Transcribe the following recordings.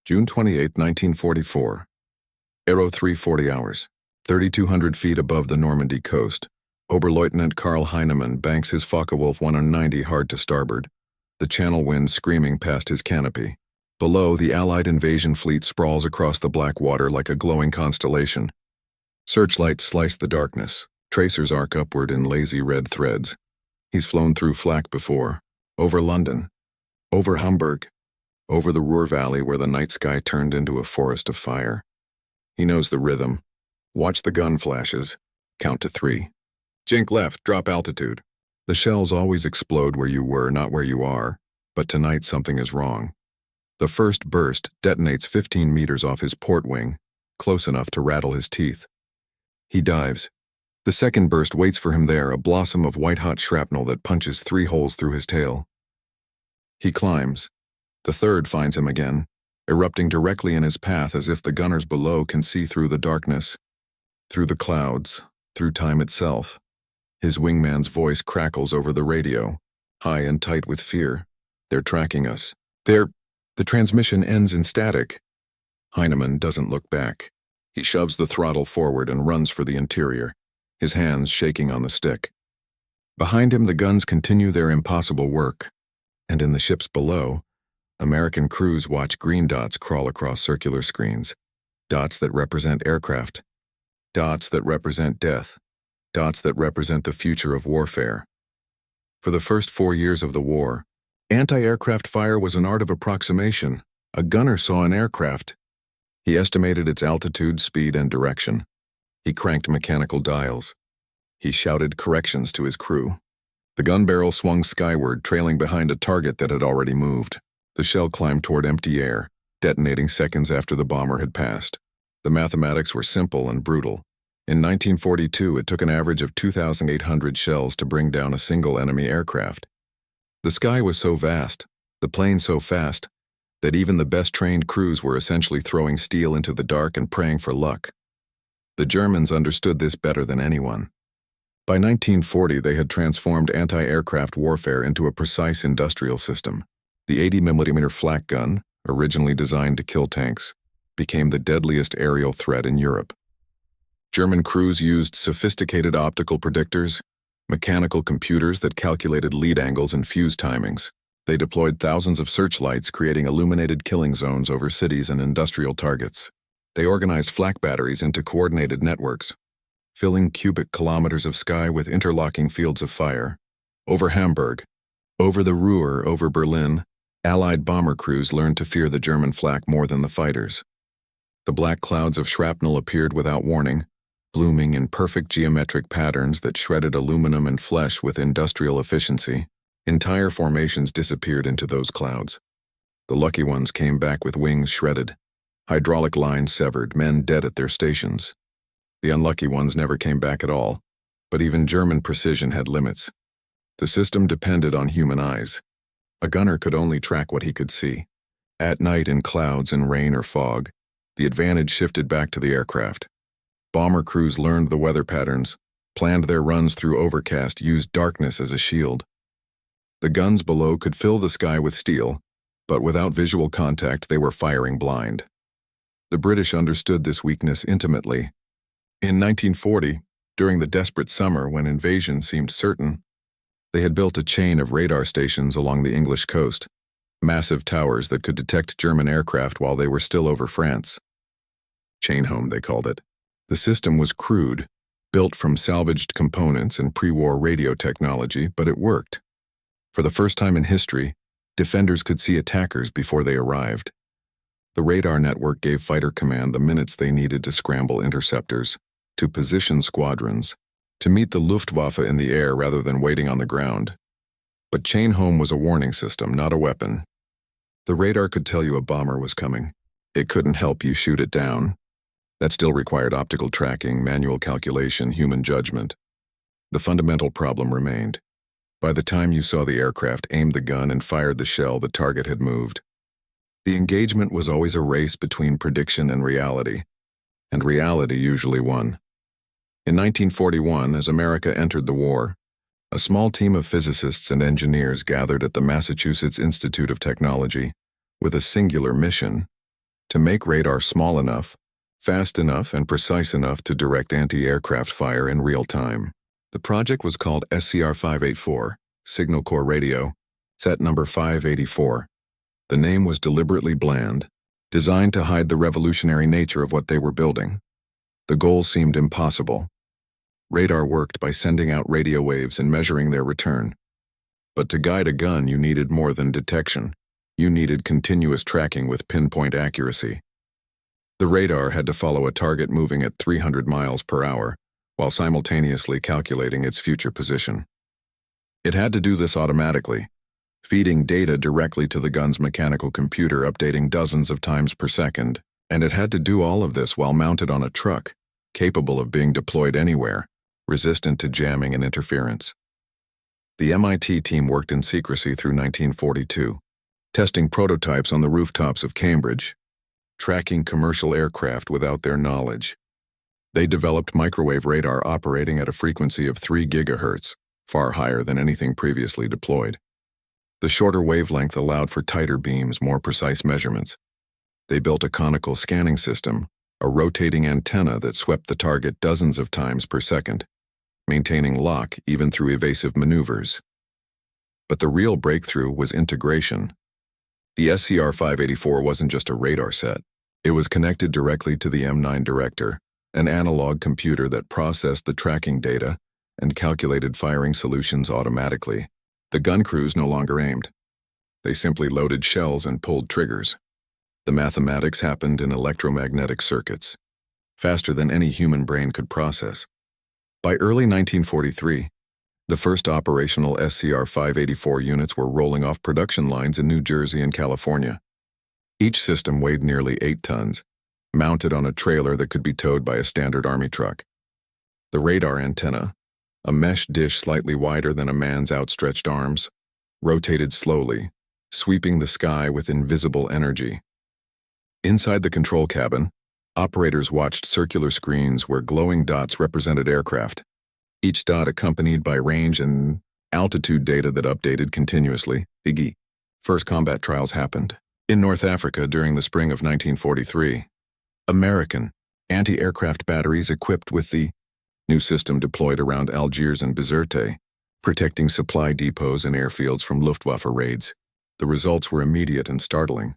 June 28, 1944. Aero 340 hours. 3,200 feet above the Normandy coast. Oberleutnant Karl Heinemann banks his Focke-Wulf 190 hard to starboard, the channel wind screaming past his canopy. Below, the Allied invasion fleet sprawls across the black water like a glowing constellation. Searchlights slice the darkness. Tracers arc upward in lazy red threads. He's flown through flak before. Over London. Over Hamburg. Over the Ruhr Valley where the night sky turned into a forest of fire. He knows the rhythm. Watch the gun flashes. Count to 3. Jink left, drop altitude. The shells always explode where you were, not where you are, but tonight something is wrong. The first burst detonates 15 meters off his port wing, close enough to rattle his teeth. He dives. The second burst waits for him there, a blossom of white-hot shrapnel that punches 3 holes through his tail. He climbs. The third finds him again, erupting directly in his path as if the gunners below can see through the darkness, through the clouds, through time itself. His wingman's voice crackles over the radio, high and tight with fear. They're tracking us. The transmission ends in static. Heinemann doesn't look back. He shoves the throttle forward and runs for the interior, his hands shaking on the stick. Behind him, the guns continue their impossible work, and in the ships below, American crews watch green dots crawl across circular screens, dots that represent aircraft, dots that represent death, dots that represent the future of warfare. For the first 4 years of the war, anti-aircraft fire was an art of approximation. A gunner saw an aircraft. He estimated its altitude, speed, and direction. He cranked mechanical dials. He shouted corrections to his crew. The gun barrel swung skyward, trailing behind a target that had already moved. The shell climbed toward empty air, detonating seconds after the bomber had passed. The mathematics were simple and brutal. In 1942, it took an average of 2,800 shells to bring down a single enemy aircraft. The sky was so vast, the plane so fast, that even the best-trained crews were essentially throwing steel into the dark and praying for luck. The Germans understood this better than anyone. By 1940, they had transformed anti-aircraft warfare into a precise industrial system. The 80mm flak gun, originally designed to kill tanks, became the deadliest aerial threat in Europe. German crews used sophisticated optical predictors, mechanical computers that calculated lead angles and fuse timings. They deployed thousands of searchlights, creating illuminated killing zones over cities and industrial targets. They organized flak batteries into coordinated networks, filling cubic kilometers of sky with interlocking fields of fire. Over Hamburg, over the Ruhr, over Berlin, Allied bomber crews learned to fear the German flak more than the fighters. The black clouds of shrapnel appeared without warning, blooming in perfect geometric patterns that shredded aluminum and flesh with industrial efficiency. Entire formations disappeared into those clouds. The lucky ones came back with wings shredded, hydraulic lines severed, men dead at their stations. The unlucky ones never came back at all, but even German precision had limits. The system depended on human eyes. A gunner could only track what he could see. At night in clouds and rain or fog, the advantage shifted back to the aircraft. Bomber crews learned the weather patterns, planned their runs through overcast, used darkness as a shield. The guns below could fill the sky with steel, but without visual contact they were firing blind. The British understood this weakness intimately. In 1940, during the desperate summer when invasion seemed certain, they had built a chain of radar stations along the English coast, massive towers that could detect German aircraft while they were still over France. Chain home, they called it. The system was crude, built from salvaged components and pre-war radio technology, but it worked. For the first time in history, defenders could see attackers before they arrived. The radar network gave Fighter Command the minutes they needed to scramble interceptors, to position squadrons, to meet the Luftwaffe in the air rather than waiting on the ground. But chain home was a warning system, not a weapon. The radar could tell you a bomber was coming. It couldn't help you shoot it down. That still required optical tracking, manual calculation, human judgment. The fundamental problem remained. By the time you saw the aircraft, aimed the gun, and fired the shell, the target had moved. The engagement was always a race between prediction and reality usually won. In 1941, as America entered the war, a small team of physicists and engineers gathered at the Massachusetts Institute of Technology with a singular mission: to make radar small enough, fast enough, and precise enough to direct anti-aircraft fire in real time. The project was called SCR-584, Signal Corps Radio, set number 584. The name was deliberately bland, designed to hide the revolutionary nature of what they were building. The goal seemed impossible. Radar worked by sending out radio waves and measuring their return. But to guide a gun, you needed more than detection. You needed continuous tracking with pinpoint accuracy. The radar had to follow a target moving at 300 miles per hour, while simultaneously calculating its future position. It had to do this automatically, feeding data directly to the gun's mechanical computer, updating dozens of times per second, and it had to do all of this while mounted on a truck, capable of being deployed anywhere, resistant to jamming and interference. The MIT team worked in secrecy through 1942, testing prototypes on the rooftops of Cambridge, tracking commercial aircraft without their knowledge. They developed microwave radar operating at a frequency of 3 gigahertz, far higher than anything previously deployed. The shorter wavelength allowed for tighter beams, more precise measurements. They built a conical scanning system, a rotating antenna that swept the target dozens of times per second, maintaining lock even through evasive maneuvers. But the real breakthrough was integration. The SCR-584 wasn't just a radar set. It was connected directly to the M9 director, an analog computer that processed the tracking data and calculated firing solutions automatically. The gun crews no longer aimed. They simply loaded shells and pulled triggers. The mathematics happened in electromagnetic circuits, faster than any human brain could process. By early 1943, the first operational SCR-584 units were rolling off production lines in New Jersey and California. Each system weighed nearly 8 tons, mounted on a trailer that could be towed by a standard Army truck. The radar antenna, a mesh dish slightly wider than a man's outstretched arms, rotated slowly, sweeping the sky with invisible energy. Inside the control cabin, operators watched circular screens where glowing dots represented aircraft, each dot accompanied by range and altitude data that updated continuously. The first combat trials happened in North Africa during the spring of 1943. American anti-aircraft batteries equipped with the new system deployed around Algiers and Bizerte, protecting supply depots and airfields from Luftwaffe raids. The results were immediate and startling.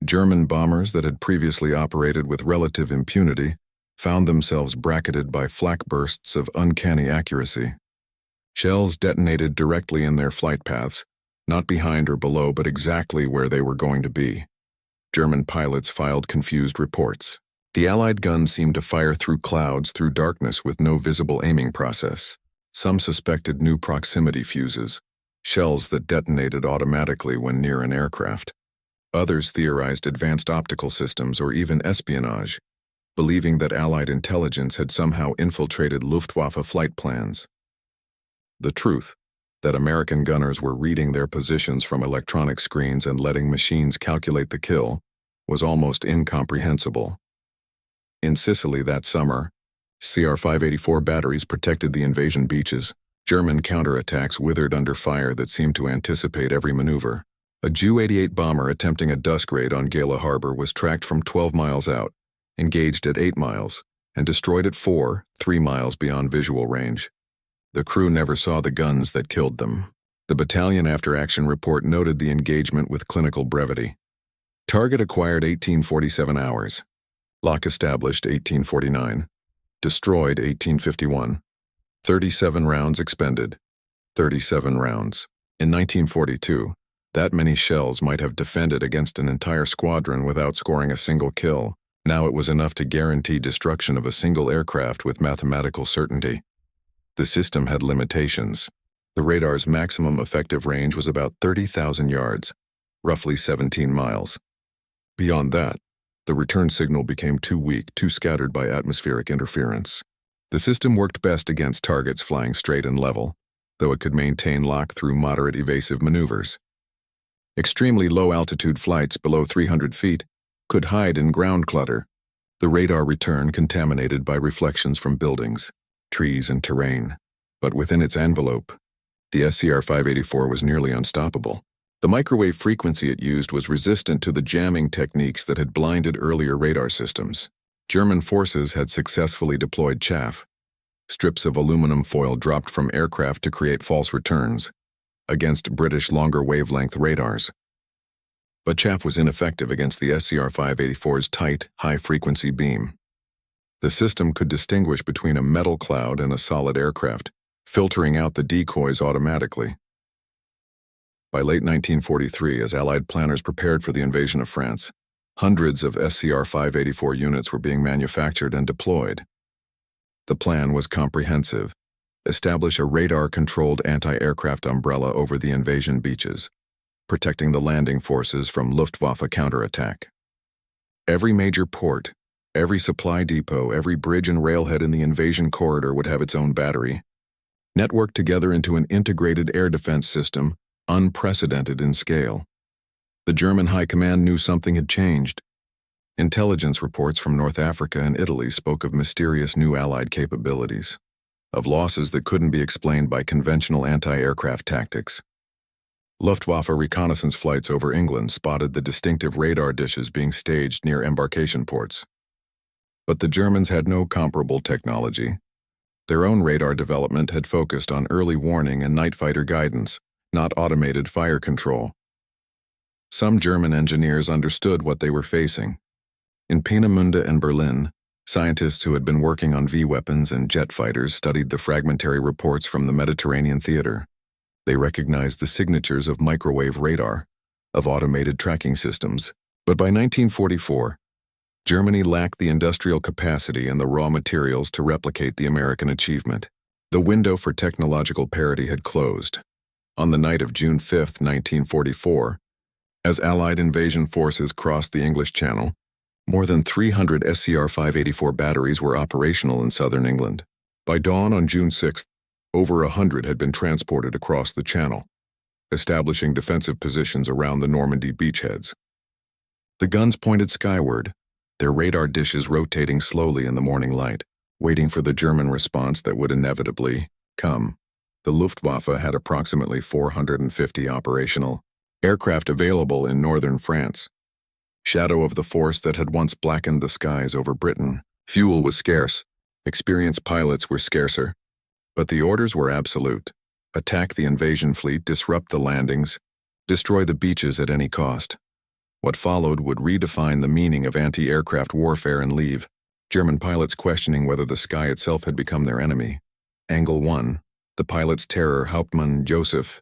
German bombers that had previously operated with relative impunity found themselves bracketed by flak bursts of uncanny accuracy. Shells detonated directly in their flight paths, not behind or below, but exactly where they were going to be. German pilots filed confused reports. The Allied guns seemed to fire through clouds, through darkness, with no visible aiming process. Some suspected new proximity fuses, shells that detonated automatically when near an aircraft. Others theorized advanced optical systems or even espionage, believing that Allied intelligence had somehow infiltrated Luftwaffe flight plans. The truth, that American gunners were reading their positions from electronic screens and letting machines calculate the kill, was almost incomprehensible. In Sicily that summer, CR-584 batteries protected the invasion beaches. German counterattacks withered under fire that seemed to anticipate every maneuver. A Ju-88 bomber attempting a dusk raid on Gala Harbor was tracked from 12 miles out, engaged at 8 miles, and destroyed at 3 miles beyond visual range. The crew never saw the guns that killed them. The battalion after-action report noted the engagement with clinical brevity. Target acquired 1847 hours. Lock established 1849. Destroyed 1851. 37 rounds expended. 37 rounds. In 1942, that many shells might have defended against an entire squadron without scoring a single kill. Now it was enough to guarantee destruction of a single aircraft with mathematical certainty. The system had limitations. The radar's maximum effective range was about 30,000 yards, roughly 17 miles. Beyond that, the return signal became too weak, too scattered by atmospheric interference. The system worked best against targets flying straight and level, though it could maintain lock through moderate evasive maneuvers. Extremely low-altitude flights below 300 feet could hide in ground clutter, the radar return contaminated by reflections from buildings, trees, and terrain. But within its envelope, the SCR-584 was nearly unstoppable. The microwave frequency it used was resistant to the jamming techniques that had blinded earlier radar systems. German forces had successfully deployed chaff, strips of aluminum foil dropped from aircraft to create false returns, against British longer wavelength radars. But chaff was ineffective against the SCR-584's tight, high-frequency beam. The system could distinguish between a metal cloud and a solid aircraft, filtering out the decoys automatically. By late 1943, as Allied planners prepared for the invasion of France, hundreds of SCR-584 units were being manufactured and deployed. The plan was comprehensive: establish a radar-controlled anti-aircraft umbrella over the invasion beaches, protecting the landing forces from Luftwaffe counterattack. Every major port, every supply depot, every bridge and railhead in the invasion corridor would have its own battery, networked together into an integrated air defense system unprecedented in scale. The German High Command knew something had changed. Intelligence reports from North Africa and Italy spoke of mysterious new Allied capabilities, of losses that couldn't be explained by conventional anti-aircraft tactics. Luftwaffe reconnaissance flights over England spotted the distinctive radar dishes being staged near embarkation ports. But the Germans had no comparable technology. Their own radar development had focused on early warning and night fighter guidance, not automated fire control. Some German engineers understood what they were facing. In Peenemünde and Berlin, scientists who had been working on V-weapons and jet fighters studied the fragmentary reports from the Mediterranean theater. They recognized the signatures of microwave radar, of automated tracking systems. But by 1944, Germany lacked the industrial capacity and the raw materials to replicate the American achievement. The window for technological parity had closed. On the night of June 5, 1944, as Allied invasion forces crossed the English Channel, more than 300 SCR-584 batteries were operational in southern England. By dawn on June 6, over 100 had been transported across the Channel, establishing defensive positions around the Normandy beachheads. The guns pointed skyward, their radar dishes rotating slowly in the morning light, waiting for the German response that would inevitably come. The Luftwaffe had approximately 450 operational aircraft available in northern France. Shadow of the force that had once blackened the skies over Britain. Fuel was scarce, experienced pilots were scarcer, but the orders were absolute: attack the invasion fleet, disrupt the landings, destroy the beaches at any cost. What followed would redefine the meaning of anti-aircraft warfare and leave. German pilots questioning whether the sky itself had become their enemy. Angle 1. The pilot's terror, Hauptmann Joseph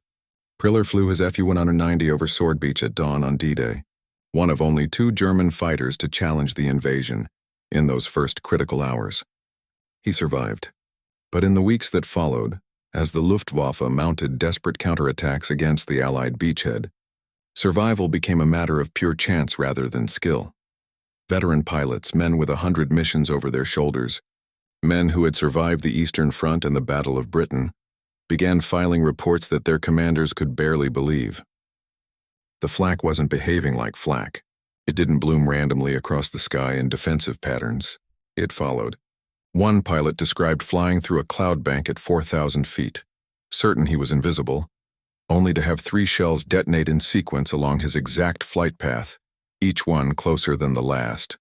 Priller, flew his Fu-190 over Sword Beach at dawn on D-Day, one of only 2 German fighters to challenge the invasion in those first critical hours. He survived. But in the weeks that followed, as the Luftwaffe mounted desperate counterattacks against the Allied beachhead, survival became a matter of pure chance rather than skill. Veteran pilots, men with 100 missions over their shoulders, men who had survived the Eastern Front and the Battle of Britain, began filing reports that their commanders could barely believe. The flak wasn't behaving like flak. It didn't bloom randomly across the sky in defensive patterns. It followed. One pilot described flying through a cloud bank at 4,000 feet, certain he was invisible, only to have 3 shells detonate in sequence along his exact flight path, each one closer than the last.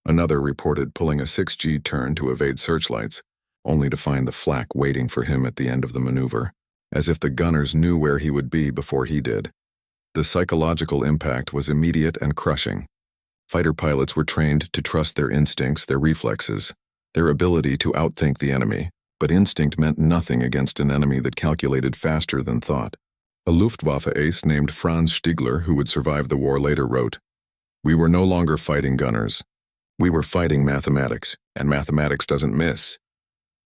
Another reported pulling a 6G turn to evade searchlights, only to find the flak waiting for him at the end of the maneuver, as if the gunners knew where he would be before he did. The psychological impact was immediate and crushing. Fighter pilots were trained to trust their instincts, their reflexes, their ability to outthink the enemy, but instinct meant nothing against an enemy that calculated faster than thought. A Luftwaffe ace named Franz Stiegler, who would survive the war, later wrote, "We were no longer fighting gunners. We were fighting mathematics, and mathematics doesn't miss."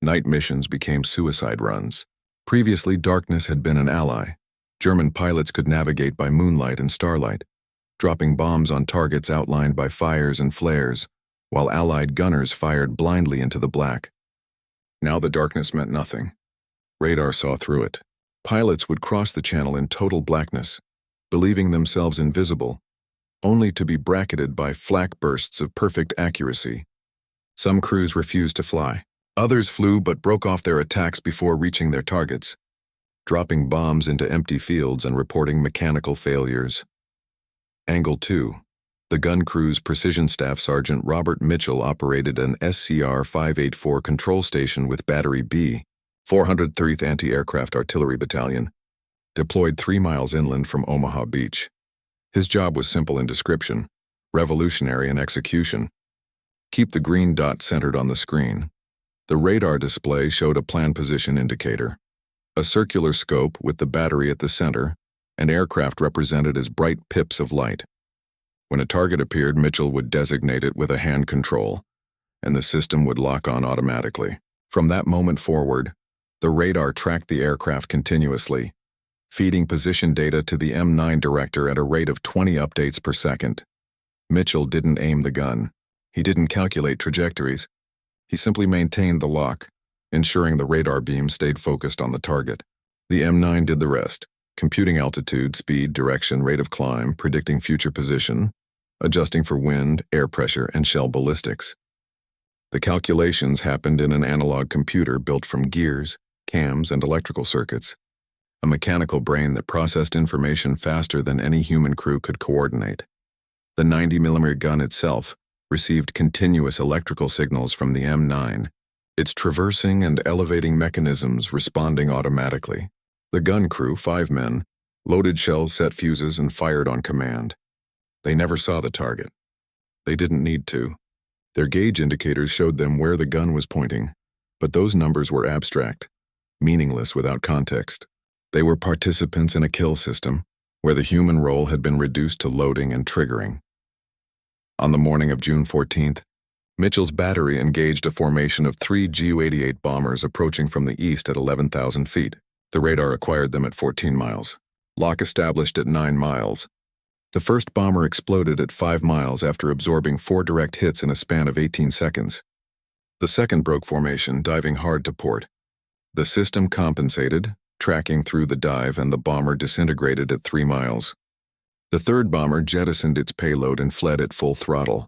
Night missions became suicide runs. Previously, darkness had been an ally. German pilots could navigate by moonlight and starlight, dropping bombs on targets outlined by fires and flares, while Allied gunners fired blindly into the black. Now the darkness meant nothing. Radar saw through it. Pilots would cross the channel in total blackness, believing themselves invisible, only to be bracketed by flak bursts of perfect accuracy. Some crews refused to fly. Others flew but broke off their attacks before reaching their targets. dropping bombs into empty fields and reporting mechanical failures. Angle 2. The gun crew's Precision Staff Sergeant Robert Mitchell operated an SCR-584 control station with Battery B, 403rd Anti-Aircraft Artillery Battalion, deployed 3 miles inland from Omaha Beach. His job was simple in description, revolutionary in execution. Keep the green dot centered on the screen. The radar display showed a plan position indicator, a circular scope with the battery at the center, and aircraft represented as bright pips of light. When a target appeared, Mitchell would designate it with a hand control, and the system would lock on automatically. From that moment forward, the radar tracked the aircraft continuously, feeding position data to the M9 director at a rate of 20 updates per second. Mitchell didn't aim the gun. He didn't calculate trajectories. He simply maintained the lock, ensuring the radar beam stayed focused on the target. The M9 did the rest, computing altitude, speed, direction, rate of climb, predicting future position, adjusting for wind, air pressure, and shell ballistics. The calculations happened in an analog computer built from gears, cams, and electrical circuits, a mechanical brain that processed information faster than any human crew could coordinate. The 90mm gun itself received continuous electrical signals from the M9, its traversing and elevating mechanisms responding automatically. The gun crew, 5 men, loaded shells, set fuses, and fired on command. They never saw the target. They didn't need to. Their gauge indicators showed them where the gun was pointing, but those numbers were abstract, meaningless without context. They were participants in a kill system, where the human role had been reduced to loading and triggering. On the morning of June 14th, Mitchell's battery engaged a formation of 3 Ju-88 bombers approaching from the east at 11,000 feet. The radar acquired them at 14 miles. Lock established at 9 miles. The first bomber exploded at 5 miles after absorbing 4 direct hits in a span of 18 seconds. The second broke formation, diving hard to port. The system compensated, tracking through the dive, and the bomber disintegrated at 3 miles. The third bomber jettisoned its payload and fled at full throttle.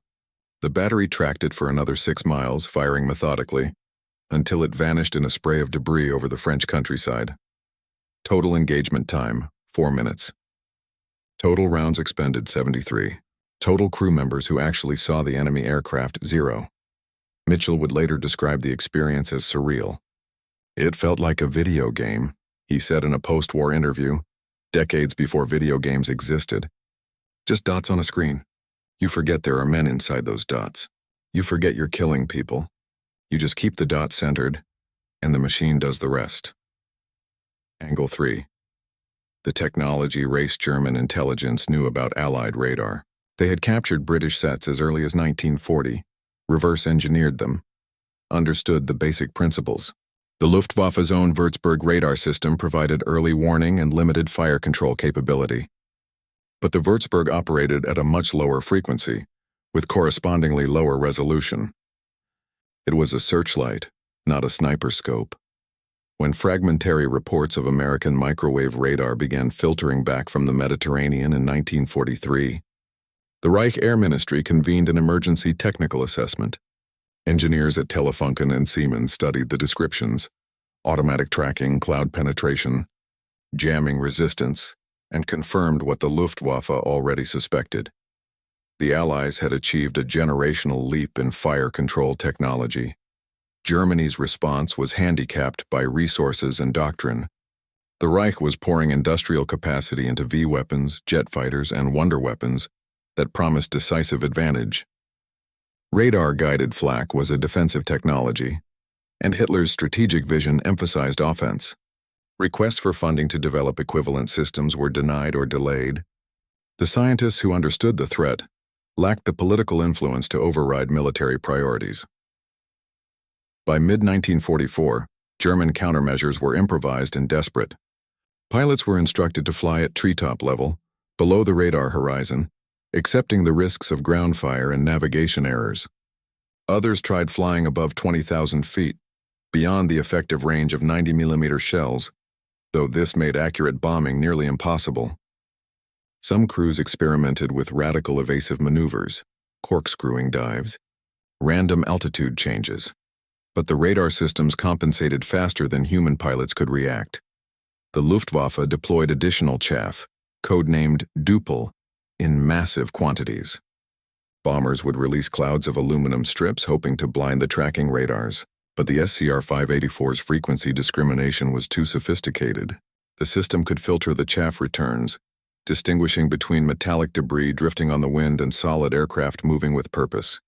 The battery tracked it for another 6 miles, firing methodically, until it vanished in a spray of debris over the French countryside. Total engagement time, 4 minutes. Total rounds expended, 73. Total crew members who actually saw the enemy aircraft, 0. Mitchell would later describe the experience as surreal. "It felt like a video game," he said in a post-war interview, decades before video games existed. "Just dots on a screen. You forget there are men inside those dots. You forget you're killing people. You just keep the dots centered, and the machine does the rest." Angle 3. The technology race German intelligence knew about Allied radar. They had captured British sets as early as 1940, reverse-engineered them, understood the basic principles. The Luftwaffe's own Würzburg radar system provided early warning and limited fire control capability. But the Würzburg operated at a much lower frequency, with correspondingly lower resolution. It was a searchlight, not a sniper scope. When fragmentary reports of American microwave radar began filtering back from the Mediterranean in 1943, the Reich Air Ministry convened an emergency technical assessment. Engineers at Telefunken and Siemens studied the descriptions: automatic tracking, cloud penetration, jamming resistance, and confirmed what the Luftwaffe already suspected. The Allies had achieved a generational leap in fire control technology. Germany's response was handicapped by resources and doctrine. The Reich was pouring industrial capacity into V-weapons, jet fighters, and wonder weapons that promised decisive advantage. Radar-guided flak was a defensive technology, and Hitler's strategic vision emphasized offense. Requests for funding to develop equivalent systems were denied or delayed. The scientists who understood the threat lacked the political influence to override military priorities. By mid-1944, German countermeasures were improvised and desperate. Pilots were instructed to fly at treetop level, below the radar horizon, accepting the risks of ground fire and navigation errors. Others tried flying above 20,000 feet, beyond the effective range of 90mm shells, though this made accurate bombing nearly impossible. Some crews experimented with radical evasive maneuvers, corkscrewing dives, random altitude changes, but the radar systems compensated faster than human pilots could react. The Luftwaffe deployed additional chaff, codenamed Dupel, in massive quantities. Bombers would release clouds of aluminum strips hoping to blind the tracking radars, but the SCR-584's frequency discrimination was too sophisticated. The system could filter the chaff returns, distinguishing between metallic debris drifting on the wind and solid aircraft moving with purpose.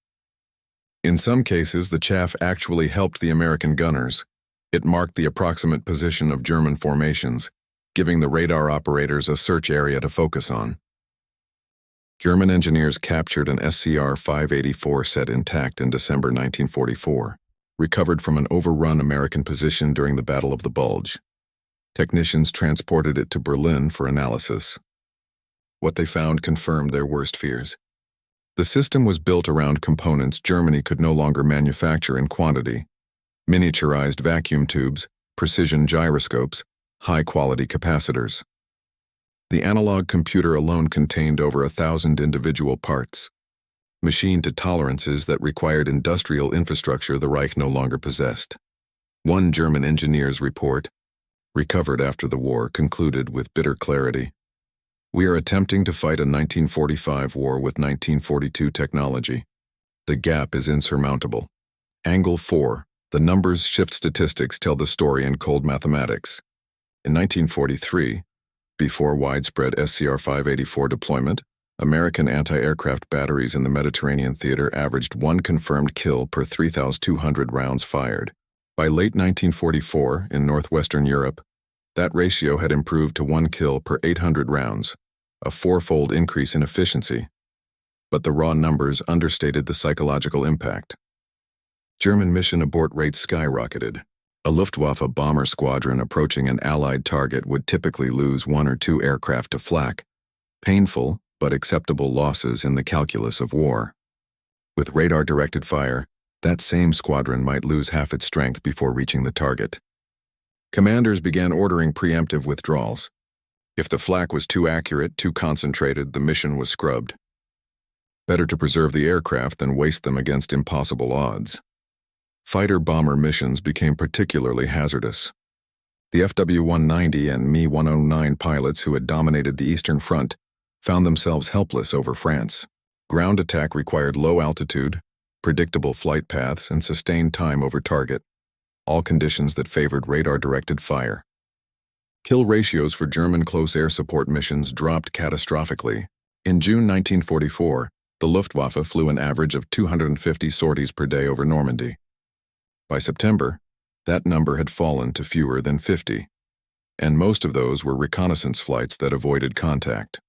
In some cases, the chaff actually helped the American gunners. It marked the approximate position of German formations, giving the radar operators a search area to focus on. German engineers captured an SCR-584 set intact in December 1944, recovered from an overrun American position during the Battle of the Bulge. Technicians transported it to Berlin for analysis. What they found confirmed their worst fears. The system was built around components Germany could no longer manufacture in quantity: miniaturized vacuum tubes, precision gyroscopes, high-quality capacitors. The analog computer alone contained over 1,000 individual parts, machined to tolerances that required industrial infrastructure the Reich no longer possessed. One German engineer's report, recovered after the war, concluded with bitter clarity: "We are attempting to fight a 1945 war with 1942 technology. The gap is insurmountable." Angle 4. The numbers shift statistics tell the story in cold mathematics. In 1943, before widespread SCR-584 deployment, American anti-aircraft batteries in the Mediterranean theater averaged 1 confirmed kill per 3,200 rounds fired. By late 1944, in northwestern Europe, that ratio had improved to 1 kill per 800 rounds, a 4-fold increase in efficiency. But the raw numbers understated the psychological impact. German mission abort rates skyrocketed. A Luftwaffe bomber squadron approaching an Allied target would typically lose 1 or 2 aircraft to flak, painful but acceptable losses in the calculus of war. With radar-directed fire, that same squadron might lose half its strength before reaching the target. Commanders began ordering preemptive withdrawals. If the flak was too accurate, too concentrated, the mission was scrubbed. Better to preserve the aircraft than waste them against impossible odds. Fighter-bomber missions became particularly hazardous. The FW-190 and Me-109 pilots who had dominated the Eastern Front found themselves helpless over France. Ground attack required low altitude, predictable flight paths, and sustained time over target, all conditions that favored radar-directed fire. Kill ratios for German close air support missions dropped catastrophically. In June 1944, the Luftwaffe flew an average of 250 sorties per day over Normandy. By September, that number had fallen to fewer than 50, and most of those were reconnaissance flights that avoided contact.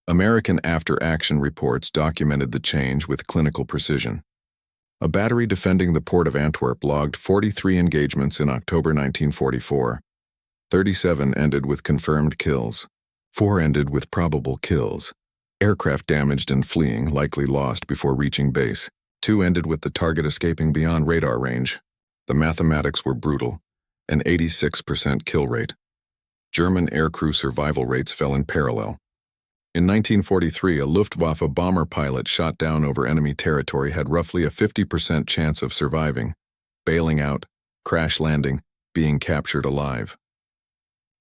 American after-action reports documented the change with clinical precision. A battery defending the port of Antwerp logged 43 engagements in October 1944. 37 ended with confirmed kills. 4 ended with probable kills. Aircraft damaged and fleeing, likely lost before reaching base. 2 ended with the target escaping beyond radar range. The mathematics were brutal, an 86% kill rate. German aircrew survival rates fell in parallel. In 1943, a Luftwaffe bomber pilot shot down over enemy territory had roughly a 50% chance of surviving, bailing out, crash landing, being captured alive.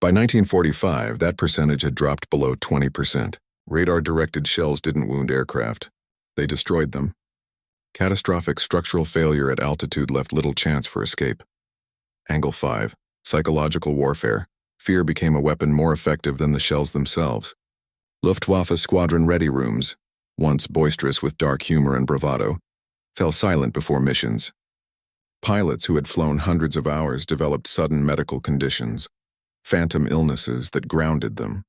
By 1945, that percentage had dropped below 20%. Radar-directed shells didn't wound aircraft. They destroyed them. Catastrophic structural failure at altitude left little chance for escape. Angle 5. Psychological warfare. Fear became a weapon more effective than the shells themselves. Luftwaffe squadron ready rooms, once boisterous with dark humor and bravado, fell silent before missions. Pilots who had flown hundreds of hours developed sudden medical conditions, phantom illnesses that grounded them.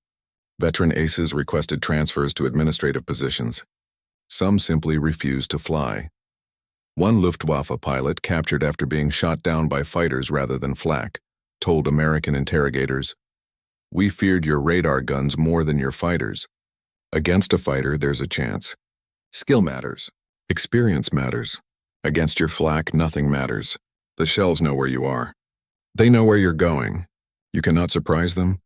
Veteran aces requested transfers to administrative positions. Some simply refused to fly. One Luftwaffe pilot, captured after being shot down by fighters rather than flak, told American interrogators, "We feared your radar guns more than your fighters. Against a fighter, there's a chance. Skill matters. Experience matters. Against your flak, nothing matters. The shells know where you are. They know where you're going. You cannot surprise them,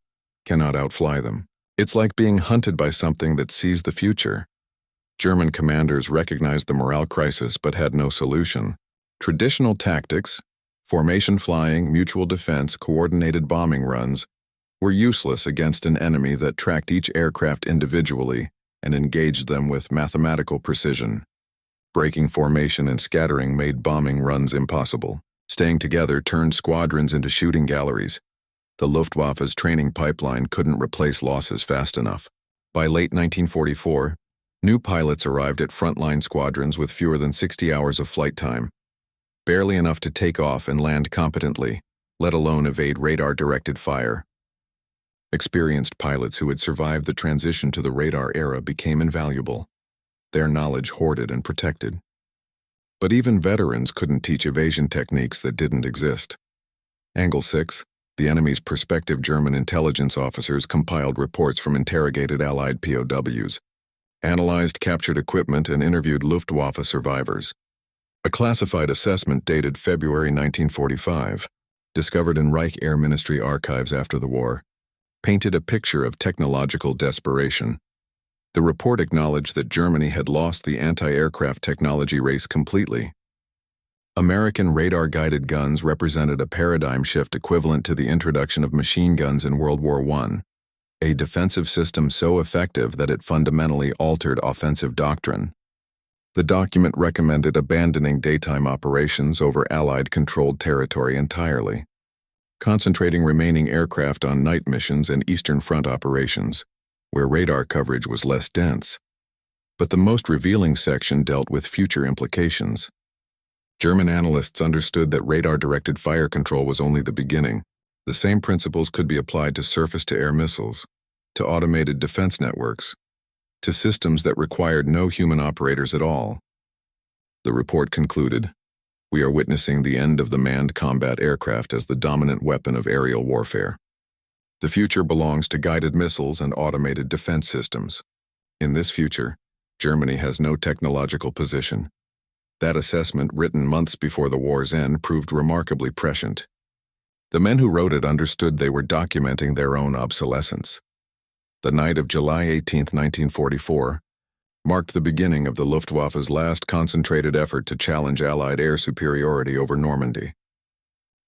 cannot outfly them. It's like being hunted by something that sees the future." German commanders recognized the morale crisis but had no solution. Traditional tactics, Formation flying, mutual defense, coordinated bombing runs were useless against an enemy that tracked each aircraft individually and engaged them with mathematical precision. Breaking formation and scattering made bombing runs impossible. Staying together turned squadrons into shooting galleries. The Luftwaffe's training pipeline couldn't replace losses fast enough. By late 1944, new pilots arrived at frontline squadrons with fewer than 60 hours of flight time, barely enough to take off and land competently, let alone evade radar-directed fire. Experienced pilots who had survived the transition to the radar era became invaluable, their knowledge hoarded and protected. But even veterans couldn't teach evasion techniques that didn't exist. Angle 6, the enemy's prospective German intelligence officers compiled reports from interrogated Allied POWs, analyzed captured equipment, and interviewed Luftwaffe survivors. A classified assessment dated February 1945, discovered in Reich Air Ministry archives after the war, painted a picture of technological desperation. The report acknowledged that Germany had lost the anti-aircraft technology race completely. American radar-guided guns represented a paradigm shift equivalent to the introduction of machine guns in World War I, a defensive system so effective that it fundamentally altered offensive doctrine. The document recommended abandoning daytime operations over Allied-controlled territory entirely, concentrating remaining aircraft on night missions and Eastern Front operations, where radar coverage was less dense. But the most revealing section dealt with future implications. German analysts understood that radar-directed fire control was only the beginning. The same principles could be applied to surface-to-air missiles, to automated defense networks, to systems that required no human operators at all. The report concluded, "We are witnessing the end of the manned combat aircraft as the dominant weapon of aerial warfare. The future belongs to guided missiles and automated defense systems. In this future, Germany has no technological position." That assessment, written months before the war's end, proved remarkably prescient. The men who wrote it understood they were documenting their own obsolescence. The night of July 18, 1944, marked the beginning of the Luftwaffe's last concentrated effort to challenge Allied air superiority over Normandy.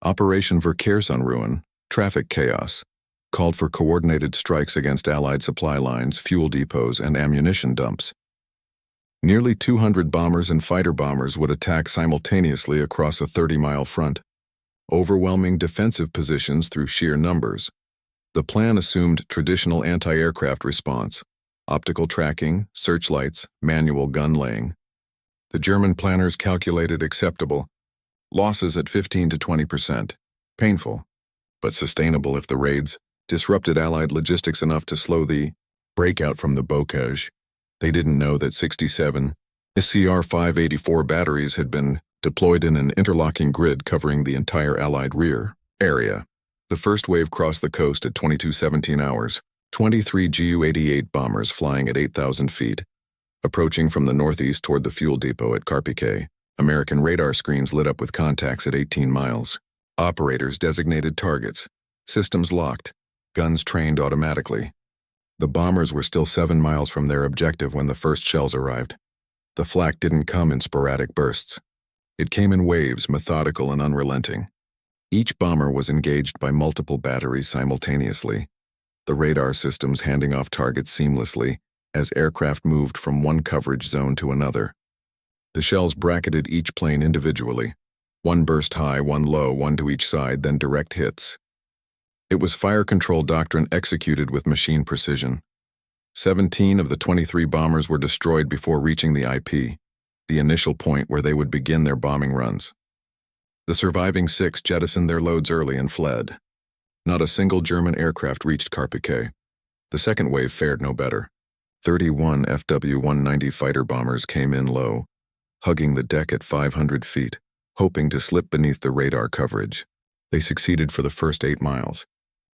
Operation Verkehrsunruhen, traffic chaos, called for coordinated strikes against Allied supply lines, fuel depots, and ammunition dumps. Nearly 200 bombers and fighter bombers would attack simultaneously across a 30-mile front, overwhelming defensive positions through sheer numbers. The plan assumed traditional anti-aircraft response, optical tracking, searchlights, manual gun laying. The German planners calculated acceptable losses at 15 to 20%, painful, but sustainable if the raids disrupted Allied logistics enough to slow the breakout from the bocage. They didn't know that 67 SCR-584 batteries had been deployed in an interlocking grid covering the entire Allied rear area. The first wave crossed the coast at 22:17 hours, 23 Ju-88 bombers flying at 8,000 feet, approaching from the northeast toward the fuel depot at Carpiquet. American radar screens lit up with contacts at 18 miles. Operators designated targets, systems locked, guns trained automatically. The bombers were still 7 miles from their objective when the first shells arrived. The flak didn't come in sporadic bursts. It came in waves, methodical and unrelenting. Each bomber was engaged by multiple batteries simultaneously, the radar systems handing off targets seamlessly as aircraft moved from one coverage zone to another. The shells bracketed each plane individually, one burst high, one low, one to each side, then direct hits. It was fire control doctrine executed with machine precision. 17 of the 23 bombers were destroyed before reaching the IP, the initial point where they would begin their bombing runs. The surviving 6 jettisoned their loads early and fled. Not a single German aircraft reached Carpiquet. The second wave fared no better. 31 FW-190 fighter bombers came in low, hugging the deck at 500 feet, hoping to slip beneath the radar coverage. They succeeded for the first 8 miles.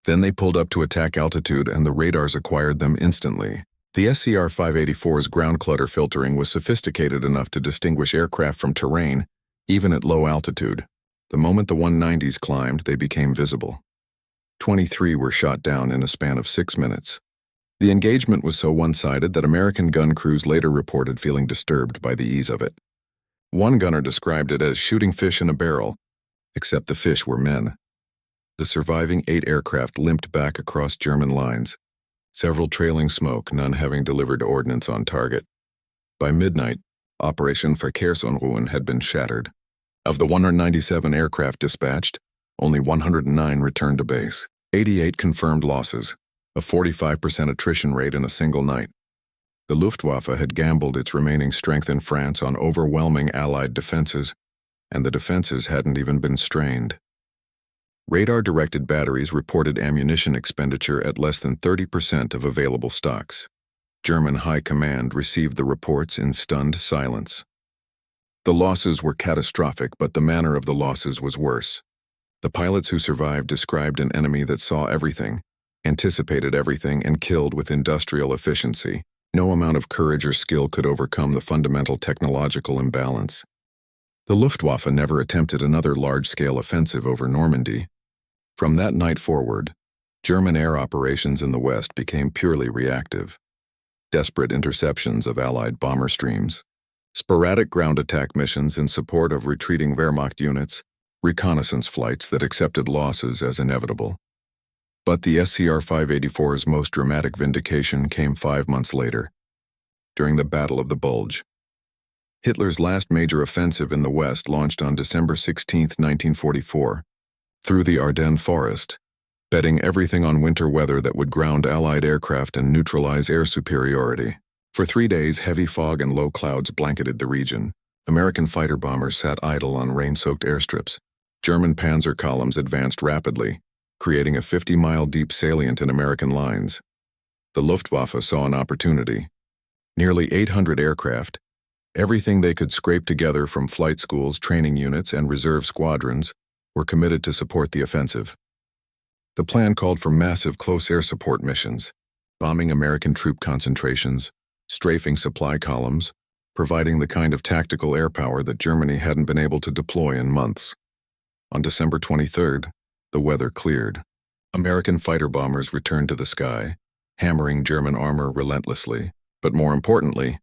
Then they pulled up to attack altitude and the radars acquired them instantly. The SCR-584's ground clutter filtering was sophisticated enough to distinguish aircraft from terrain, even at low altitude. The moment the 190s climbed, they became visible. 23 were shot down in a span of 6 minutes. The engagement was so one-sided that American gun crews later reported feeling disturbed by the ease of it. One gunner described it as shooting fish in a barrel. except the fish were men. The surviving 8 aircraft limped back across German lines, several trailing smoke, none having delivered ordnance on target. By midnight, Operation Verkehrsunruhen had been shattered. Of the 197 aircraft dispatched, only 109 returned to base. 88 confirmed losses, a 45% attrition rate in a single night. The Luftwaffe had gambled its remaining strength in France on overwhelming Allied defenses, and the defenses hadn't even been strained. Radar-directed batteries reported ammunition expenditure at less than 30% of available stocks. German High Command received the reports in stunned silence. The losses were catastrophic, but the manner of the losses was worse. The pilots who survived described an enemy that saw everything, anticipated everything, and killed with industrial efficiency. No amount of courage or skill could overcome the fundamental technological imbalance. The Luftwaffe never attempted another large-scale offensive over Normandy. From that night forward, German air operations in the West became purely reactive. Desperate interceptions of Allied bomber streams, sporadic ground attack missions in support of retreating Wehrmacht units, reconnaissance flights that accepted losses as inevitable. But the SCR-584's most dramatic vindication came 5 months later, during the Battle of the Bulge. Hitler's last major offensive in the West launched on December 16, 1944, through the Ardennes forest, betting everything on winter weather that would ground Allied aircraft and neutralize air superiority. For 3 days, heavy fog and low clouds blanketed the region. American fighter bombers sat idle on rain-soaked airstrips. German panzer columns advanced rapidly, creating a 50-mile deep salient in American lines. The Luftwaffe saw an opportunity. Nearly 800 aircraft, everything they could scrape together from flight schools, training units, and reserve squadrons, were committed to support the offensive. The plan called for massive close air support missions, bombing American troop concentrations, strafing supply columns, providing the kind of tactical air power that Germany hadn't been able to deploy in months. On December 23rd, the weather cleared. American fighter bombers returned to the sky, hammering German armor relentlessly. But more importantly,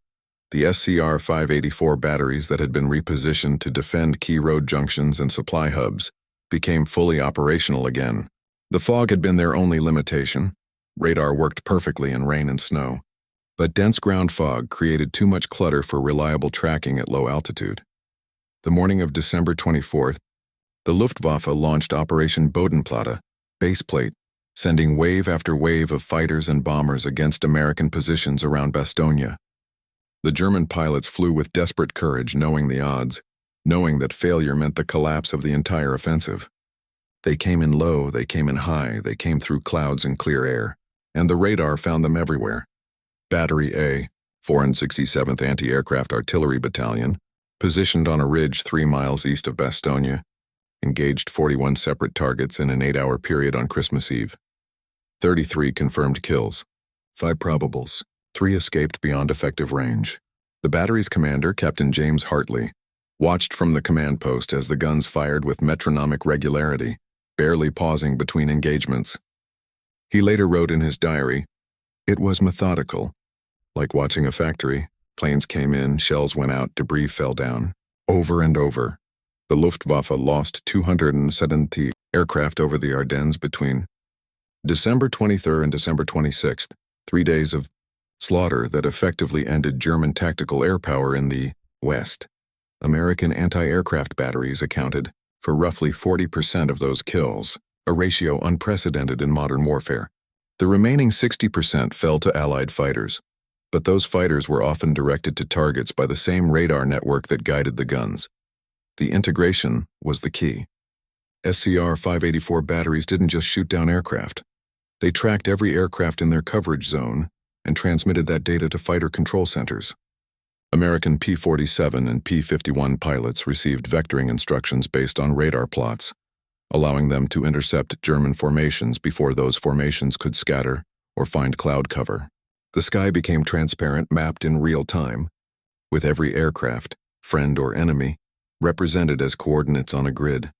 the SCR-584 batteries that had been repositioned to defend key road junctions and supply hubs became fully operational again. The fog had been their only limitation. Radar worked perfectly in rain and snow. But dense ground fog created too much clutter for reliable tracking at low altitude. The morning of December 24th, the Luftwaffe launched Operation Bodenplatte, baseplate, sending wave after wave of fighters and bombers against American positions around Bastogne. The German pilots flew with desperate courage, knowing the odds, knowing that failure meant the collapse of the entire offensive. They came in low, they came in high, they came through clouds and clear air, and the radar found them everywhere. Battery A, 467th Anti-Aircraft Artillery Battalion, positioned on a ridge 3 miles east of Bastogne, engaged 41 separate targets in an 8-hour period on Christmas Eve. 33 confirmed kills, 5 probables, 3 escaped beyond effective range. The battery's commander, Captain James Hartley, watched from the command post as the guns fired with metronomic regularity, barely pausing between engagements. He later wrote in his diary, "It was methodical. Like watching a factory, planes came in, shells went out, debris fell down. Over and over. The Luftwaffe lost 270 aircraft over the Ardennes between December 23rd and December 26th, 3 days of slaughter that effectively ended German tactical air power in the West. American anti-aircraft batteries accounted for roughly 40% of those kills, a ratio unprecedented in modern warfare. The remaining 60% fell to Allied fighters, but those fighters were often directed to targets by the same radar network that guided the guns. The integration was the key. SCR-584 batteries didn't just shoot down aircraft. They tracked every aircraft in their coverage zone and transmitted that data to fighter control centers. American P-47 and P-51 pilots received vectoring instructions based on radar plots, allowing them to intercept German formations before those formations could scatter or find cloud cover. The sky became transparent, mapped in real time, with every aircraft, friend or enemy, represented as coordinates on a grid.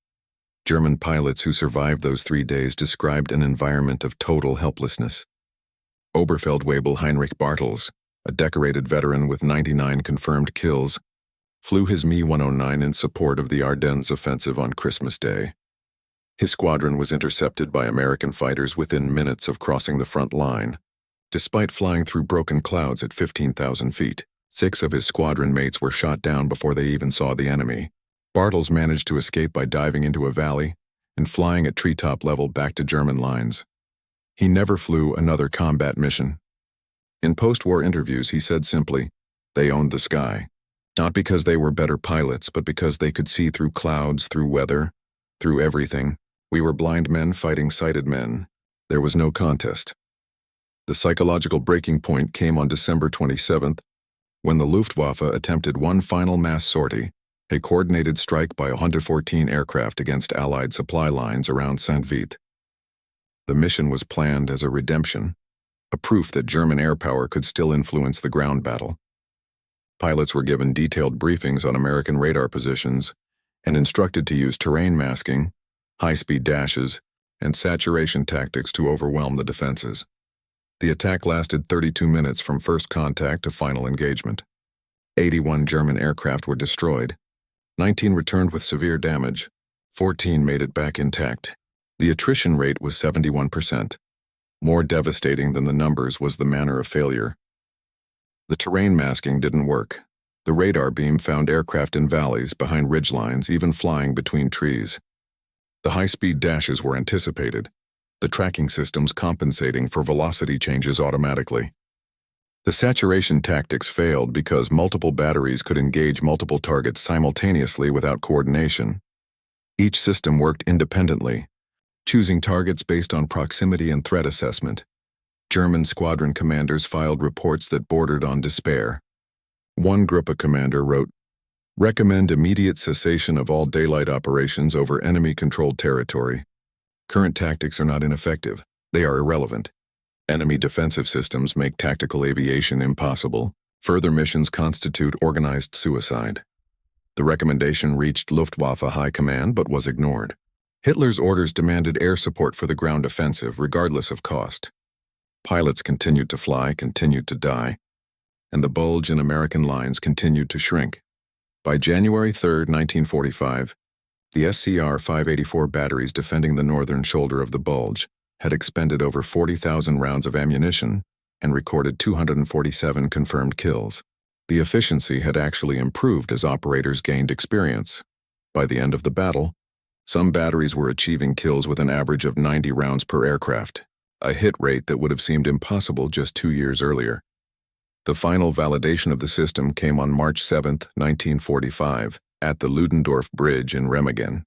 German pilots who survived those 3 days described an environment of total helplessness. Oberfeldwebel Heinrich Bartels, a decorated veteran with 99 confirmed kills, flew his Mi-109 in support of the Ardennes offensive on Christmas Day. His squadron was intercepted by American fighters within minutes of crossing the front line. Despite flying through broken clouds at 15,000 feet, 6 of his squadron mates were shot down before they even saw the enemy. Bartels managed to escape by diving into a valley and flying at treetop level back to German lines. He never flew another combat mission. In post-war interviews, he said simply, "They owned the sky. Not because they were better pilots, but because they could see through clouds, through weather, through everything. We were blind men fighting sighted men. There was no contest." The psychological breaking point came on December 27th, when the Luftwaffe attempted one final mass sortie, a coordinated strike by 114 aircraft against Allied supply lines around Saint-Vith. The mission was planned as a redemption, a proof that German air power could still influence the ground battle. Pilots were given detailed briefings on American radar positions and instructed to use terrain masking, high-speed dashes, and saturation tactics to overwhelm the defenses. The attack lasted 32 minutes from first contact to final engagement. 81 German aircraft were destroyed. 19 returned with severe damage. 14 made it back intact. The attrition rate was 71%. More devastating than the numbers was the manner of failure. The terrain masking didn't work. The radar beam found aircraft in valleys, behind ridgelines, even flying between trees. The high-speed dashes were anticipated, the tracking systems compensating for velocity changes automatically. The saturation tactics failed because multiple batteries could engage multiple targets simultaneously without coordination. Each system worked independently, choosing targets based on proximity and threat assessment. German squadron commanders filed reports that bordered on despair. One Gruppe commander wrote, "Recommend immediate cessation of all daylight operations over enemy-controlled territory. Current tactics are not ineffective, they are irrelevant. Enemy defensive systems make tactical aviation impossible. Further missions constitute organized suicide." The recommendation reached Luftwaffe High Command but was ignored. Hitler's orders demanded air support for the ground offensive, regardless of cost. Pilots continued to fly, continued to die, and the bulge in American lines continued to shrink. By January 3, 1945, the SCR-584 batteries defending the northern shoulder of the bulge had expended over 40,000 rounds of ammunition and recorded 247 confirmed kills. The efficiency had actually improved as operators gained experience. By the end of the battle, some batteries were achieving kills with an average of 90 rounds per aircraft, a hit rate that would have seemed impossible just 2 years earlier. The final validation of the system came on March 7, 1945, at the Ludendorff Bridge in Remagen.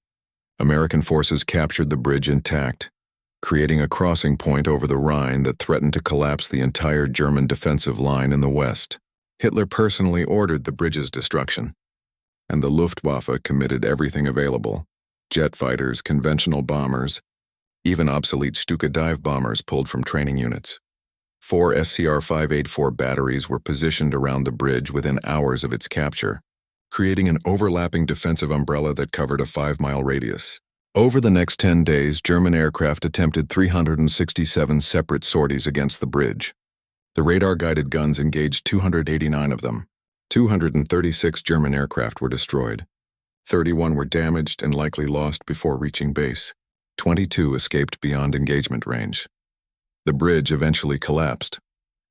American forces captured the bridge intact, creating a crossing point over the Rhine that threatened to collapse the entire German defensive line in the west. Hitler personally ordered the bridge's destruction, and the Luftwaffe committed everything available: jet fighters, conventional bombers, even obsolete Stuka dive bombers pulled from training units. 4 SCR-584 batteries were positioned around the bridge within hours of its capture, creating an overlapping defensive umbrella that covered a 5-mile radius. Over the next 10 days, German aircraft attempted 367 separate sorties against the bridge. The radar-guided guns engaged 289 of them. 236 German aircraft were destroyed. 31 were damaged and likely lost before reaching base. 22 escaped beyond engagement range. The bridge eventually collapsed,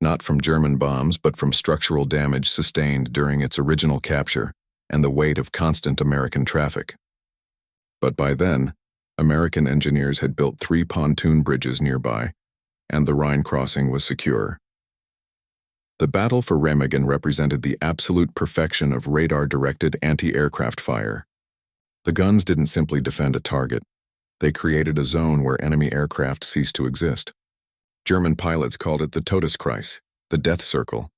not from German bombs but from structural damage sustained during its original capture and the weight of constant American traffic. But by then, American engineers had built 3 pontoon bridges nearby, and the Rhine crossing was secure. The battle for Remagen represented the absolute perfection of radar-directed anti-aircraft fire. The guns didn't simply defend a target. They created a zone where enemy aircraft ceased to exist. German pilots called it the Todeskreis, the death circle.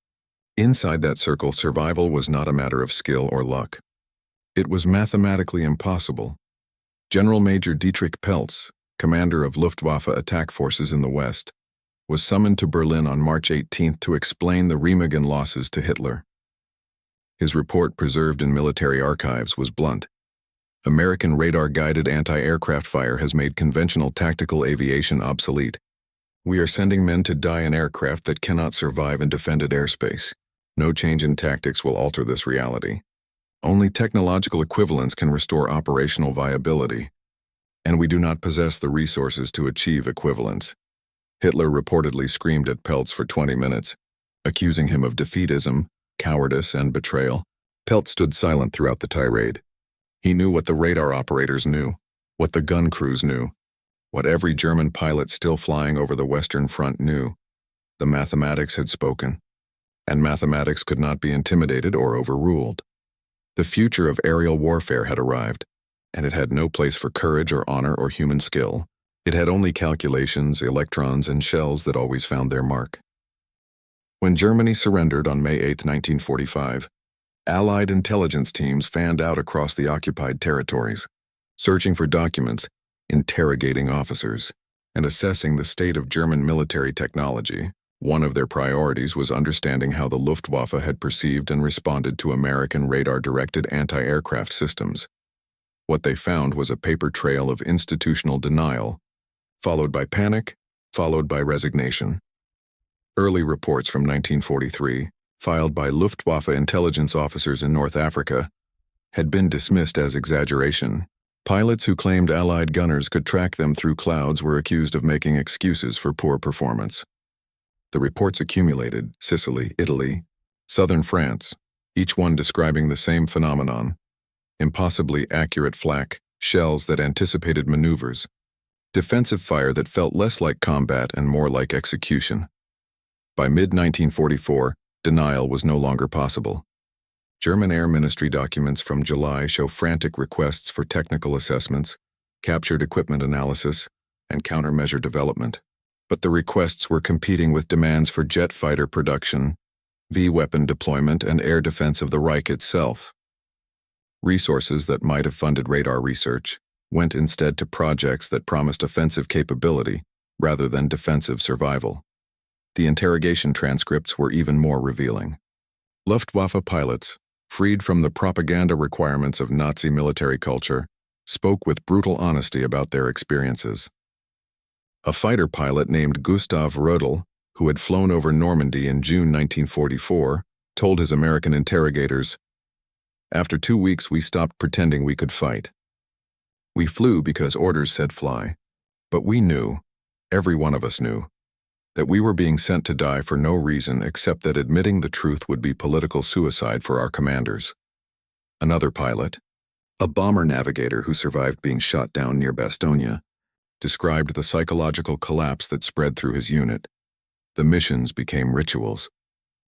Inside that circle, survival was not a matter of skill or luck. It was mathematically impossible. General Major Dietrich Peltz, commander of Luftwaffe attack forces in the West, was summoned to Berlin on March 18 to explain the Remagen losses to Hitler. His report, preserved in military archives, was blunt. American radar-guided anti-aircraft fire has made conventional tactical aviation obsolete. We are sending men to die in aircraft that cannot survive in defended airspace. No change in tactics will alter this reality. Only technological equivalence can restore operational viability, and we do not possess the resources to achieve equivalence. Hitler reportedly screamed at Peltz for 20 minutes, accusing him of defeatism, cowardice, and betrayal. Peltz stood silent throughout the tirade. He knew what the radar operators knew, what the gun crews knew, what every German pilot still flying over the Western Front knew. The mathematics had spoken, and mathematics could not be intimidated or overruled. The future of aerial warfare had arrived, and it had no place for courage or honor or human skill. It had only calculations, electrons, and shells that always found their mark. When Germany surrendered on May 8, 1945, Allied intelligence teams fanned out across the occupied territories, searching for documents, interrogating officers, and assessing the state of German military technology. One of their priorities was understanding how the Luftwaffe had perceived and responded to American radar-directed anti-aircraft systems. What they found was a paper trail of institutional denial, followed by panic, followed by resignation. Early reports from 1943, filed by Luftwaffe intelligence officers in North Africa, had been dismissed as exaggeration. Pilots who claimed Allied gunners could track them through clouds were accused of making excuses for poor performance. The reports accumulated: Sicily, Italy, southern France, each one describing the same phenomenon: impossibly accurate flak, shells that anticipated maneuvers, defensive fire that felt less like combat and more like execution. By mid-1944, denial was no longer possible. German Air Ministry documents from July show frantic requests for technical assessments, captured equipment analysis, and countermeasure development. But the requests were competing with demands for jet fighter production, V-weapon deployment, and air defense of the Reich itself. Resources that might have funded radar research went instead to projects that promised offensive capability rather than defensive survival. The interrogation transcripts were even more revealing. Luftwaffe pilots, freed from the propaganda requirements of Nazi military culture, spoke with brutal honesty about their experiences. A fighter pilot named Gustav Rödel, who had flown over Normandy in June 1944, told his American interrogators, "After 2 weeks we stopped pretending we could fight. We flew because orders said fly, but we knew, every one of us knew, that we were being sent to die for no reason except that admitting the truth would be political suicide for our commanders." Another pilot, a bomber navigator who survived being shot down near Bastogne, described the psychological collapse that spread through his unit. The missions became rituals.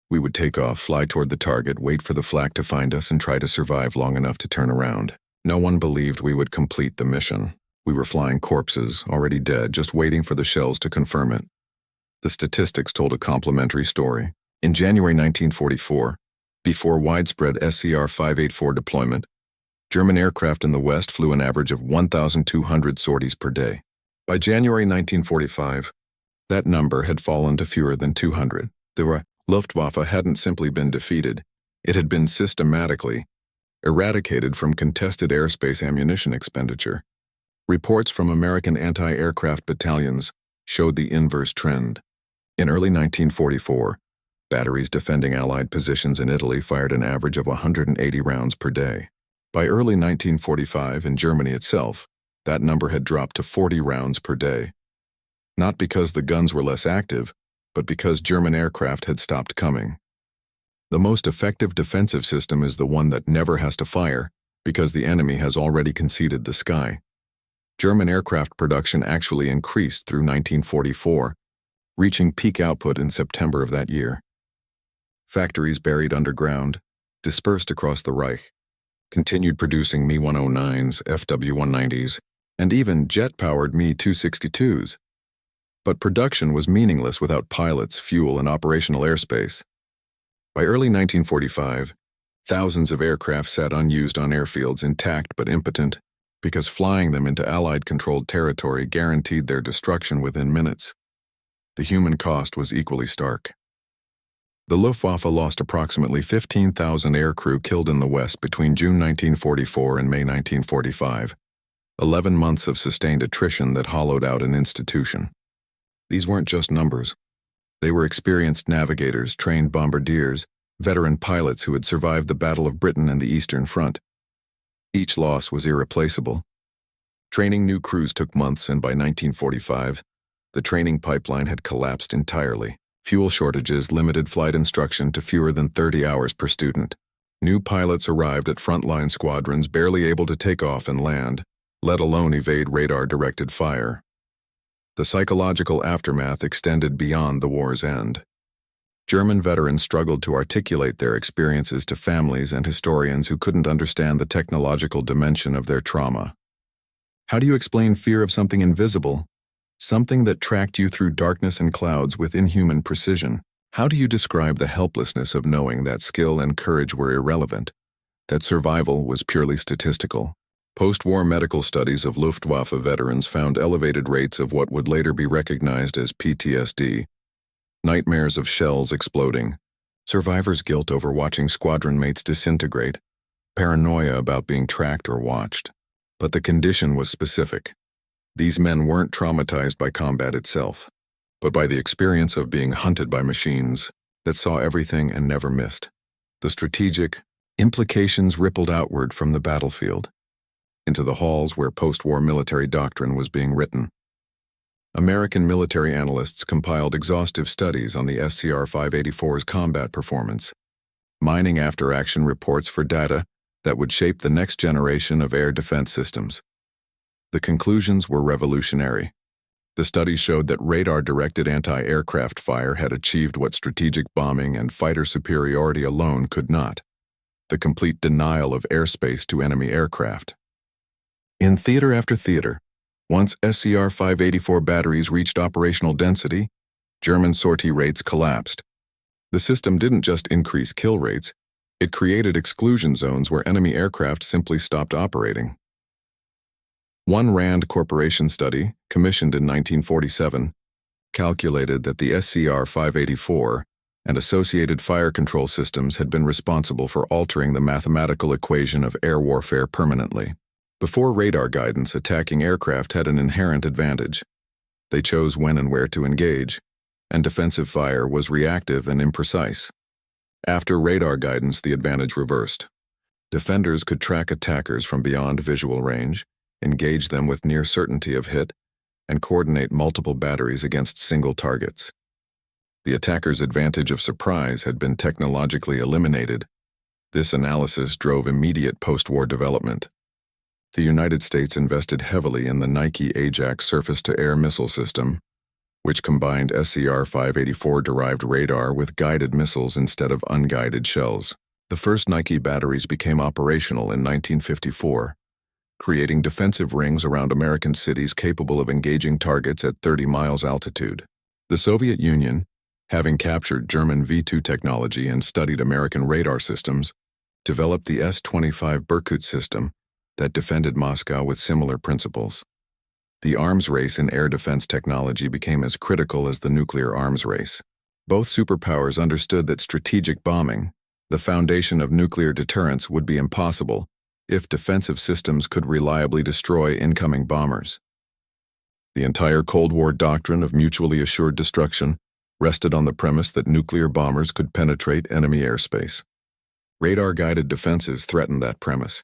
We would take off, fly toward the target, wait for the flak to find us, and try to survive long enough to turn around. No one believed we would complete the mission. We were flying corpses, already dead, just waiting for the shells to confirm it. The statistics told a complementary story. In January 1944, before widespread SCR 584 deployment, German aircraft in the West flew an average of 1,200 sorties per day. By January 1945, that number had fallen to fewer than 200. The Luftwaffe hadn't simply been defeated, it had been systematically eradicated from contested airspace ammunition expenditure. Reports from American anti-aircraft battalions showed the inverse trend. In early 1944, batteries defending Allied positions in Italy fired an average of 180 rounds per day. By early 1945, in Germany itself, that number had dropped to 40 rounds per day. Not because the guns were less active, but because German aircraft had stopped coming. The most effective defensive system is the one that never has to fire, because the enemy has already conceded the sky. German aircraft production actually increased through 1944, reaching peak output in September of that year. Factories buried underground, dispersed across the Reich, continued producing Me-109s, FW-190s, and even jet-powered Me-262s. But production was meaningless without pilots, fuel, and operational airspace. By early 1945, thousands of aircraft sat unused on airfields, intact but impotent, because flying them into Allied-controlled territory guaranteed their destruction within minutes. The human cost was equally stark. The Luftwaffe lost approximately 15,000 aircrew killed in the West between June 1944 and May 1945, 11 months of sustained attrition that hollowed out an institution. These weren't just numbers. They were experienced navigators, trained bombardiers, veteran pilots who had survived the Battle of Britain and the Eastern Front. Each loss was irreplaceable. Training new crews took months, and by 1945, the training pipeline had collapsed entirely. Fuel shortages limited flight instruction to fewer than 30 hours per student. New pilots arrived at frontline squadrons barely able to take off and land, let alone evade radar-directed fire. The psychological aftermath extended beyond the war's end. German veterans struggled to articulate their experiences to families and historians who couldn't understand the technological dimension of their trauma. How do you explain fear of something invisible, something that tracked you through darkness and clouds with inhuman precision? How do you describe the helplessness of knowing that skill and courage were irrelevant, that survival was purely statistical? Post-war medical studies of Luftwaffe veterans found elevated rates of what would later be recognized as PTSD, nightmares of shells exploding, survivors' guilt over watching squadron mates disintegrate, paranoia about being tracked or watched. But the condition was specific. These men weren't traumatized by combat itself, but by the experience of being hunted by machines that saw everything and never missed. The strategic implications rippled outward from the battlefield into the halls where post-war military doctrine was being written. American military analysts compiled exhaustive studies on the SCR-584's combat performance, mining after-action reports for data that would shape the next generation of air defense systems. The conclusions were revolutionary. The studies showed that radar-directed anti-aircraft fire had achieved what strategic bombing and fighter superiority alone could not: the complete denial of airspace to enemy aircraft. In theater after theater, once SCR-584 batteries reached operational density, German sortie rates collapsed. The system didn't just increase kill rates, it created exclusion zones where enemy aircraft simply stopped operating. One Rand Corporation study, commissioned in 1947, calculated that the SCR-584 and associated fire control systems had been responsible for altering the mathematical equation of air warfare permanently. Before radar guidance, attacking aircraft had an inherent advantage. They chose when and where to engage, and defensive fire was reactive and imprecise. After radar guidance, the advantage reversed. Defenders could track attackers from beyond visual range, engage them with near certainty of hit, and coordinate multiple batteries against single targets. The attacker's advantage of surprise had been technologically eliminated. This analysis drove immediate post-war development. The United States invested heavily in the Nike Ajax surface-to-air missile system, which combined SCR-584-derived radar with guided missiles instead of unguided shells. The first Nike batteries became operational in 1954, creating defensive rings around American cities capable of engaging targets at 30 miles altitude. The Soviet Union, having captured German V-2 technology and studied American radar systems, developed the S-25 Berkut system that defended Moscow with similar principles. The arms race in air defense technology became as critical as the nuclear arms race. Both superpowers understood that strategic bombing, the foundation of nuclear deterrence, would be impossible if defensive systems could reliably destroy incoming bombers. The entire Cold War doctrine of mutually assured destruction rested on the premise that nuclear bombers could penetrate enemy airspace. Radar-guided defenses threatened that premise.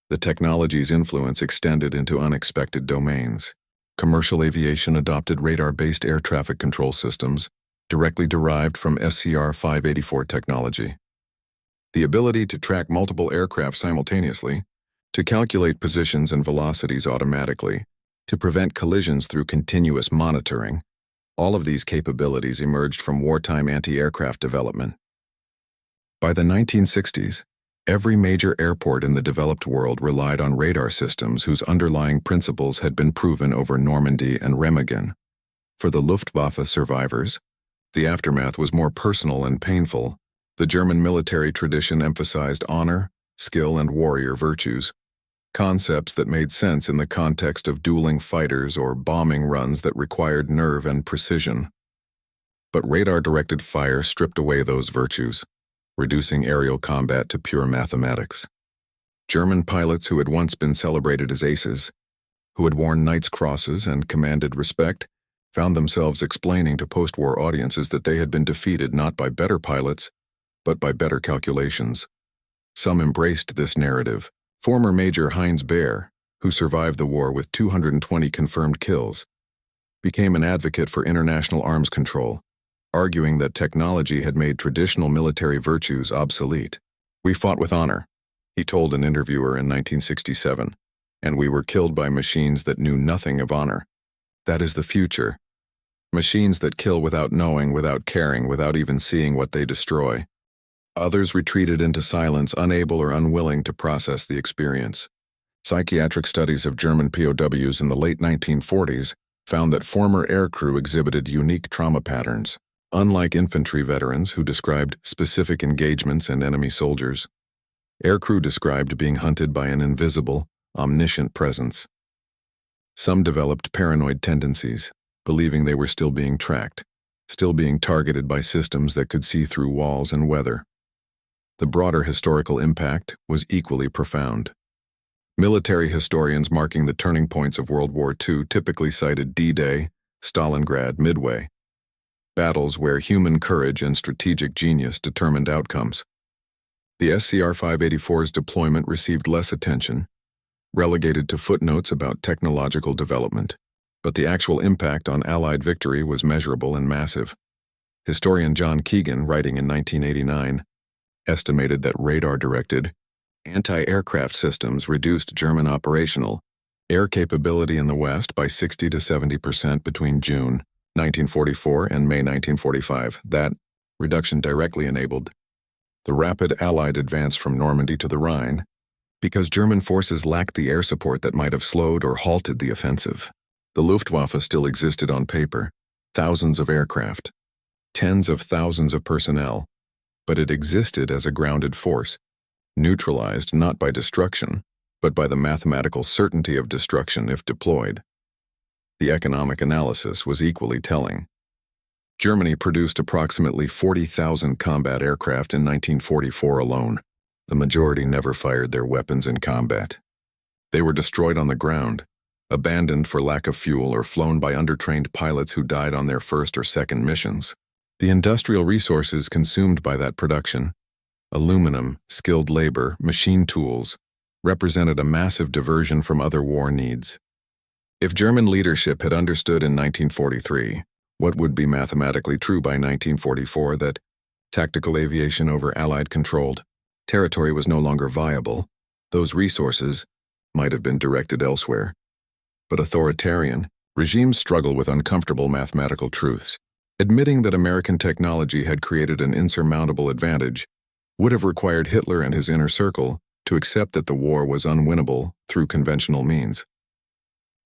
The technology's influence extended into unexpected domains. Commercial aviation adopted radar-based air traffic control systems, directly derived from SCR-584 technology. The ability to track multiple aircraft simultaneously, to calculate positions and velocities automatically, to prevent collisions through continuous monitoring, all of these capabilities emerged from wartime anti-aircraft development. By the 1960s, every major airport in the developed world relied on radar systems whose underlying principles had been proven over Normandy and Remagen. For the Luftwaffe survivors, the aftermath was more personal and painful. The German military tradition emphasized honor, skill, and warrior virtues, concepts that made sense in the context of dueling fighters or bombing runs that required nerve and precision. But radar-directed fire stripped away those virtues, reducing aerial combat to pure mathematics. German pilots who had once been celebrated as aces, who had worn Knight's Crosses and commanded respect, found themselves explaining to post-war audiences that they had been defeated not by better pilots, but by better calculations. Some embraced this narrative. Former Major Heinz Baer, who survived the war with 220 confirmed kills, became an advocate for international arms control, arguing that technology had made traditional military virtues obsolete. "We fought with honor," he told an interviewer in 1967, "and we were killed by machines that knew nothing of honor. That is the future. Machines that kill without knowing, without caring, without even seeing what they destroy." Others retreated into silence, unable or unwilling to process the experience. Psychiatric studies of German POWs in the late 1940s found that former aircrew exhibited unique trauma patterns. Unlike infantry veterans who described specific engagements and enemy soldiers, aircrew described being hunted by an invisible, omniscient presence. Some developed paranoid tendencies, believing they were still being tracked, still being targeted by systems that could see through walls and weather. The broader historical impact was equally profound. Military historians marking the turning points of World War II typically cited D-Day, Stalingrad, Midway, battles where human courage and strategic genius determined outcomes. The SCR-584's deployment received less attention, relegated to footnotes about technological development, but the actual impact on Allied victory was measurable and massive. Historian John Keegan, writing in 1989, estimated that radar-directed, anti-aircraft systems reduced German operational air capability in the West by 60 to 70% between June 1944 and May 1945. That reduction directly enabled the rapid Allied advance from Normandy to the Rhine, because German forces lacked the air support that might have slowed or halted the offensive. The Luftwaffe still existed on paper, thousands of aircraft, tens of thousands of personnel, but it existed as a grounded force, neutralized not by destruction, but by the mathematical certainty of destruction if deployed. The economic analysis was equally telling. Germany produced approximately 40,000 combat aircraft in 1944 alone. The majority never fired their weapons in combat. They were destroyed on the ground, abandoned for lack of fuel, or flown by undertrained pilots who died on their first or second missions. The industrial resources consumed by that production, aluminum, skilled labor, machine tools, represented a massive diversion from other war needs. If German leadership had understood in 1943 what would be mathematically true by 1944, that tactical aviation over Allied-controlled territory was no longer viable, those resources might have been directed elsewhere. But authoritarian regimes struggle with uncomfortable mathematical truths. Admitting that American technology had created an insurmountable advantage would have required Hitler and his inner circle to accept that the war was unwinnable through conventional means.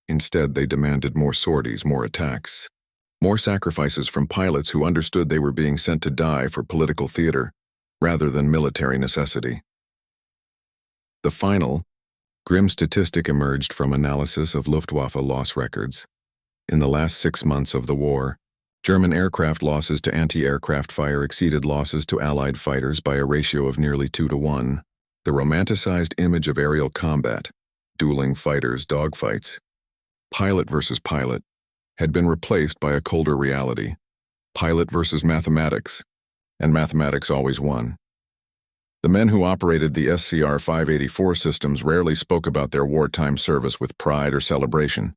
Instead, they demanded more sorties, more attacks, more sacrifices from pilots who understood they were being sent to die for political theater rather than military necessity. The final, grim statistic emerged from analysis of Luftwaffe loss records. In the last 6 months of the war, German aircraft losses to anti-aircraft fire exceeded losses to Allied fighters by a ratio of nearly 2-to-1. The romanticized image of aerial combat, dueling fighters, dogfights, pilot versus pilot, had been replaced by a colder reality, pilot versus mathematics, and mathematics always won. The men who operated the SCR-584 systems rarely spoke about their wartime service with pride or celebration.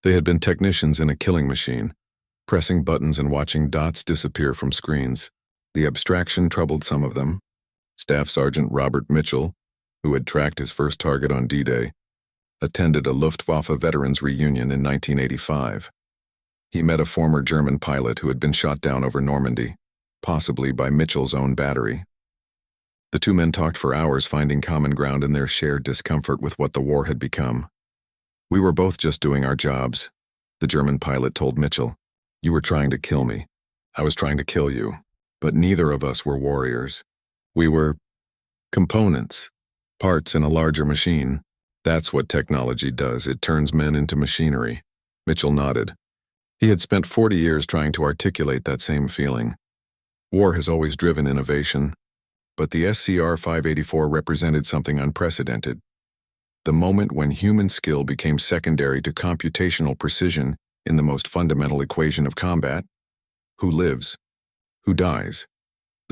They had been technicians in a killing machine, pressing buttons and watching dots disappear from screens. The abstraction troubled some of them. Staff Sergeant Robert Mitchell, who had tracked his first target on D-Day, attended a Luftwaffe veterans reunion in 1985. He met a former German pilot who had been shot down over Normandy, possibly by Mitchell's own battery. The two men talked for hours, finding common ground in their shared discomfort with what the war had become. "We were both just doing our jobs," the German pilot told Mitchell. "You were trying to kill me. I was trying to kill you. But neither of us were warriors. We were components, parts in a larger machine. That's what technology does. It turns men into machinery." Mitchell nodded. He had spent 40 years trying to articulate that same feeling. War has always driven innovation, but the SCR-584 represented something unprecedented. The moment when human skill became secondary to computational precision in the most fundamental equation of combat: who lives, who dies.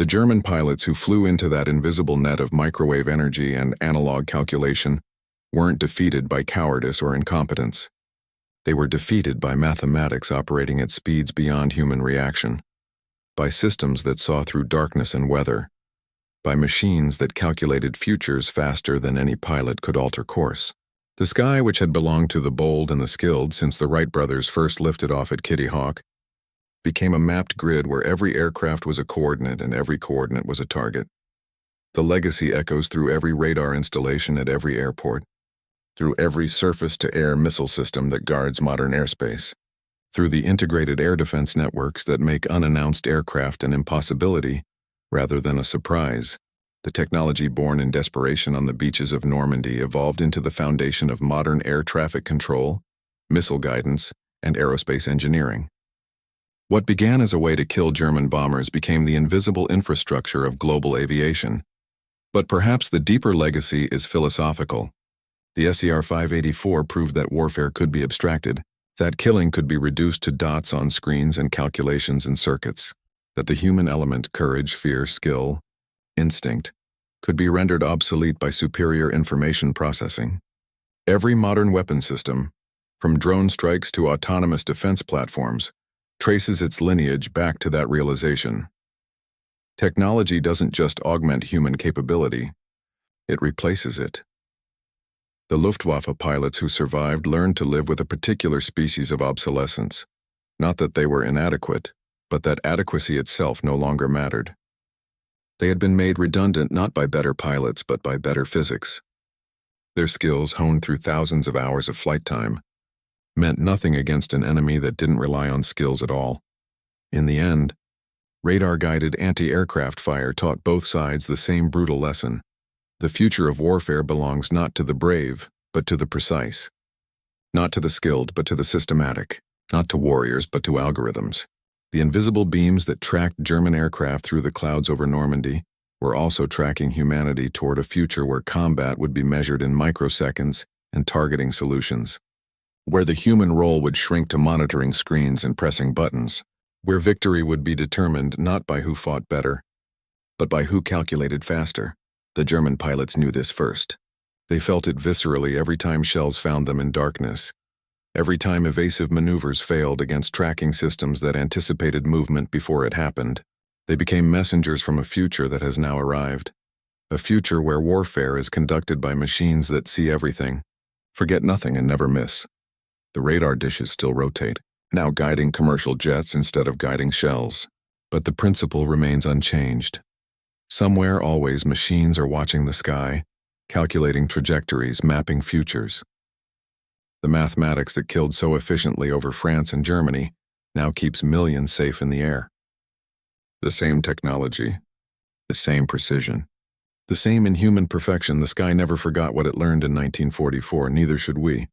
The German pilots who flew into that invisible net of microwave energy and analog calculation weren't defeated by cowardice or incompetence. They were defeated by mathematics operating at speeds beyond human reaction, by systems that saw through darkness and weather, by machines that calculated futures faster than any pilot could alter course. The sky, which had belonged to the bold and the skilled since the Wright brothers first lifted off at Kitty Hawk, became a mapped grid where every aircraft was a coordinate and every coordinate was a target. The legacy echoes through every radar installation at every airport, through every surface-to-air missile system that guards modern airspace, through the integrated air defense networks that make unannounced aircraft an impossibility rather than a surprise. The technology born in desperation on the beaches of Normandy evolved into the foundation of modern air traffic control, missile guidance, and aerospace engineering. What began as a way to kill German bombers became the invisible infrastructure of global aviation. But perhaps the deeper legacy is philosophical. The SER 584 proved that warfare could be abstracted, that killing could be reduced to dots on screens and calculations in circuits, that the human element, courage, fear, skill, instinct, could be rendered obsolete by superior information processing. Every modern weapon system, from drone strikes to autonomous defense platforms, traces its lineage back to that realization. Technology doesn't just augment human capability, it replaces it. The Luftwaffe pilots who survived learned to live with a particular species of obsolescence, not that they were inadequate, but that adequacy itself no longer mattered. They had been made redundant not by better pilots but by better physics. Their skills, honed through thousands of hours of flight time, meant nothing against an enemy that didn't rely on skills at all. In the end, radar-guided anti-aircraft fire taught both sides the same brutal lesson. The future of warfare belongs not to the brave, but to the precise. Not to the skilled, but to the systematic. Not to warriors, but to algorithms. The invisible beams that tracked German aircraft through the clouds over Normandy were also tracking humanity toward a future where combat would be measured in microseconds and targeting solutions, where the human role would shrink to monitoring screens and pressing buttons, where victory would be determined not by who fought better, but by who calculated faster. The German pilots knew this first. They felt it viscerally every time shells found them in darkness, every time evasive maneuvers failed against tracking systems that anticipated movement before it happened. They became messengers from a future that has now arrived, a future where warfare is conducted by machines that see everything, forget nothing and never miss. The radar dishes still rotate, now guiding commercial jets instead of guiding shells, but the principle remains unchanged. Somewhere, always, machines are watching the sky, calculating trajectories, mapping futures. The mathematics that killed so efficiently over France and Germany now keeps millions safe in the air. The same technology, the same precision, the same inhuman perfection. The sky never forgot what it learned in 1944, neither should we.